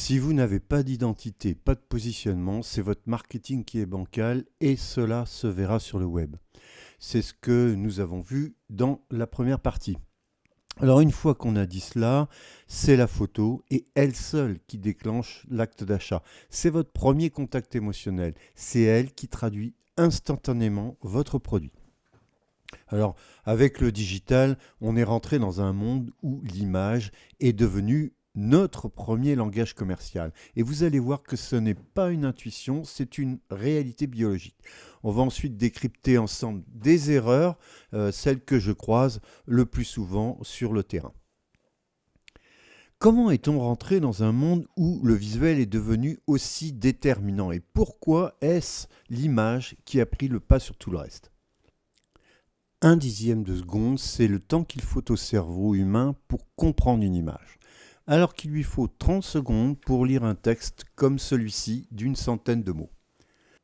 Si vous n'avez pas d'identité, pas de positionnement, c'est votre marketing qui est bancal et cela se verra sur le web. C'est ce que nous avons vu dans la première partie. Alors une fois qu'on a dit cela, c'est la photo et elle seule qui déclenche l'acte d'achat. C'est votre premier contact émotionnel. C'est elle qui traduit instantanément votre produit. Alors avec le digital, on est rentré dans un monde où l'image est devenue notre premier langage commercial. Et vous allez voir que ce n'est pas une intuition, c'est une réalité biologique. On va ensuite décrypter ensemble des erreurs, celles que je croise le plus souvent sur le terrain. Comment est-on rentré dans un monde où le visuel est devenu aussi déterminant et pourquoi est-ce l'image qui a pris le pas sur tout le reste ? 1/10 de seconde, c'est le temps qu'il faut au cerveau humain pour comprendre une image, alors qu'il lui faut 30 secondes pour lire un texte comme celui-ci d'une centaine de mots.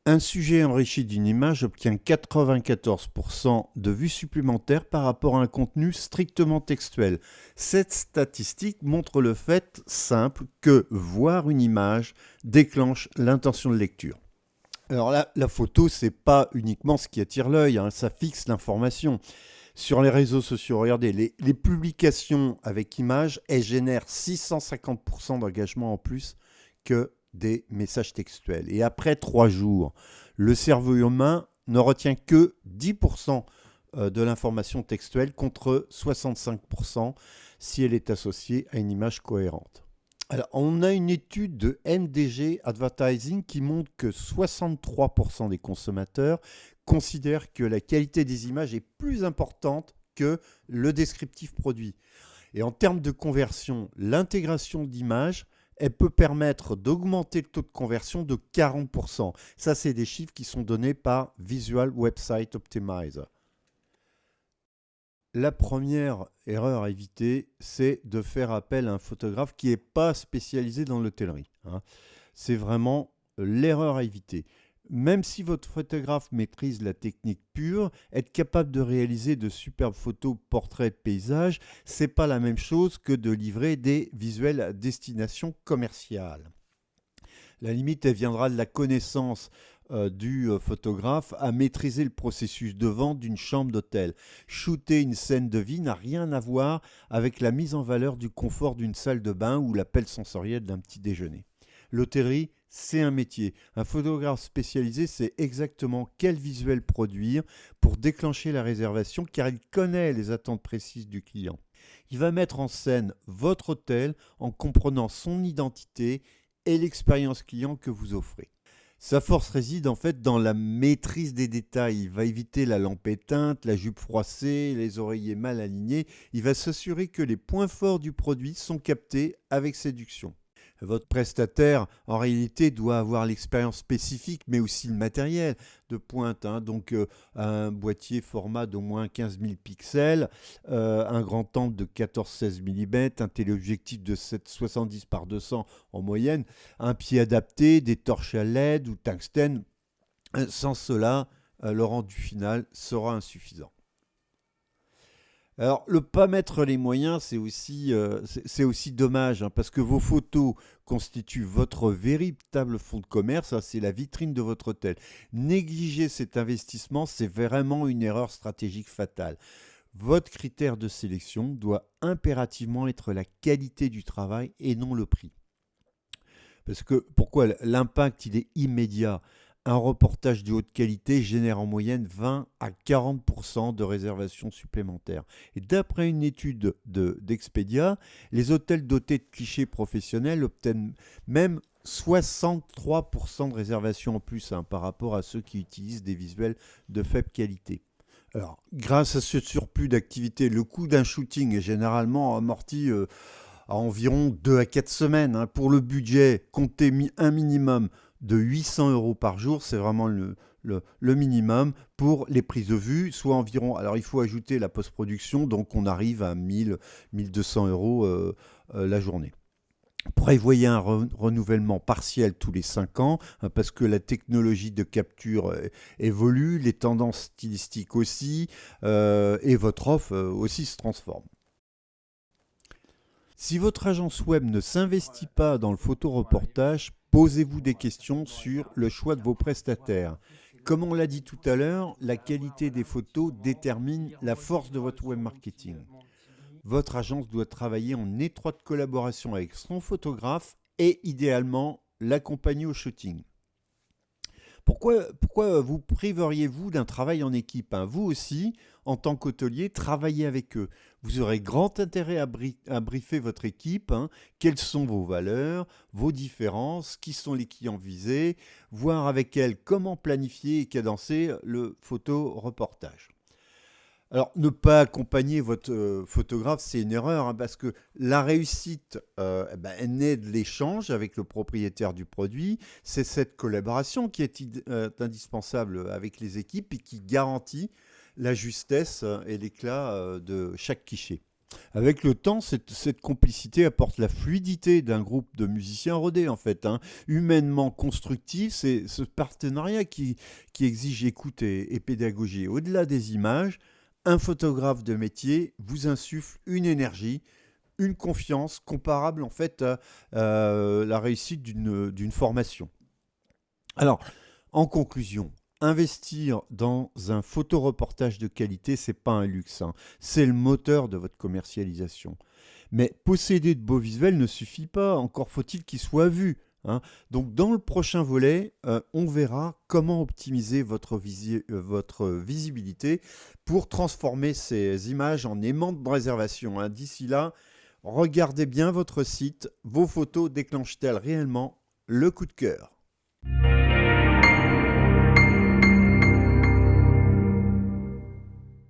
Un sujet enrichi d'une image obtient 94% de vues supplémentaires par rapport à un contenu strictement textuel. Cette statistique montre le fait simple que voir une image déclenche l'intention de lecture. Alors là, la photo, c'est pas uniquement ce qui attire l'œil, ça fixe l'information. Sur les réseaux sociaux, regardez, les publications avec images, elles génèrent 650% d'engagement en plus que des messages textuels. Et après 3 jours, le cerveau humain ne retient que 10% de l'information textuelle contre 65% si elle est associée à une image cohérente. Alors, on a une étude de MDG Advertising qui montre que 63% des consommateurs considèrent que la qualité des images est plus importante que le descriptif produit. Et en termes de conversion, l'intégration d'images, elle peut permettre d'augmenter le taux de conversion de 40%. Ça, c'est des chiffres qui sont donnés par Visual Website Optimizer. La première erreur à éviter, c'est de faire appel à un photographe qui n'est pas spécialisé dans l'hôtellerie. C'est vraiment l'erreur à éviter. Même si votre photographe maîtrise la technique pure, être capable de réaliser de superbes photos, portraits, paysages, c'est pas la même chose que de livrer des visuels à destination commerciale. La limite, elle viendra de la connaissance du photographe à maîtriser le processus de vente d'une chambre d'hôtel. Shooter une scène de vie n'a rien à voir avec la mise en valeur du confort d'une salle de bain ou l'appel sensoriel d'un petit déjeuner. L'hôtellerie, c'est un métier. Un photographe spécialisé sait exactement quel visuel produire pour déclencher la réservation car il connaît les attentes précises du client. Il va mettre en scène votre hôtel en comprenant son identité et l'expérience client que vous offrez. Sa force réside en fait dans la maîtrise des détails. Il va éviter la lampe éteinte, la jupe froissée, les oreillers mal alignés. Il va s'assurer que les points forts du produit sont captés avec séduction. Votre prestataire, en réalité, doit avoir l'expérience spécifique, mais aussi le matériel de pointe. Donc, un boîtier format d'au moins 15 000 pixels, un grand angle de 14-16 mm, un téléobjectif de 770 par 200 en moyenne, un pied adapté, des torches à LED ou tungstène. Sans cela, le rendu final sera insuffisant. Alors, le pas mettre les moyens, c'est aussi dommage, parce que vos photos constituent votre véritable fonds de commerce, c'est la vitrine de votre hôtel. Négliger cet investissement, c'est vraiment une erreur stratégique fatale. Votre critère de sélection doit impérativement être la qualité du travail et non le prix. Parce que pourquoi l'impact, il est immédiat. Un reportage de haute qualité génère en moyenne 20 à 40% de réservations supplémentaires. Et d'après une étude d'Expedia, les hôtels dotés de clichés professionnels obtiennent même 63% de réservations en plus par rapport à ceux qui utilisent des visuels de faible qualité. Alors, grâce à ce surplus d'activité, le coût d'un shooting est généralement amorti à environ 2 à 4 semaines. Pour le budget, comptez un minimum de 800 € par jour, c'est vraiment le minimum pour les prises de vue, soit environ, alors il faut ajouter la post-production, donc on arrive à 1 200 € la journée. Prévoyez un renouvellement partiel tous les 5 ans, parce que la technologie de capture évolue, les tendances stylistiques aussi, et votre offre aussi se transforme. Si votre agence web ne s'investit pas dans le photoreportage, posez-vous des questions sur le choix de vos prestataires. Comme on l'a dit tout à l'heure, la qualité des photos détermine la force de votre web marketing. Votre agence doit travailler en étroite collaboration avec son photographe et idéalement l'accompagner au shooting. Pourquoi vous priveriez-vous d'un travail en équipe, hein? Vous aussi, en tant qu'hôtelier, travaillez avec eux. Vous aurez grand intérêt à briefer votre équipe, hein. Quelles sont vos valeurs, vos différences, qui sont les clients visés, voir avec elles comment planifier et cadencer le photoreportage. Alors, ne pas accompagner votre photographe, c'est une erreur, hein, parce que la réussite, elle naît de l'échange avec le propriétaire du produit. C'est cette collaboration qui est indispensable avec les équipes et qui garantit la justesse et l'éclat de chaque cliché. Avec le temps, cette complicité apporte la fluidité d'un groupe de musiciens rodés, en fait, hein. Humainement constructif, c'est ce partenariat qui exige écoute et pédagogie. Au-delà des images, un photographe de métier vous insuffle une énergie, une confiance comparable en fait à la réussite d'une formation. Alors, en conclusion, investir dans un photoreportage de qualité, c'est pas un luxe, hein. C'est le moteur de votre commercialisation. Mais posséder de beaux visuels ne suffit pas, encore faut-il qu'ils soient vus, hein. Donc dans le prochain volet, on verra comment optimiser votre visibilité pour transformer ces images en aimants de réservation, hein. D'ici là, regardez bien votre site, vos photos déclenchent-elles réellement le coup de cœur?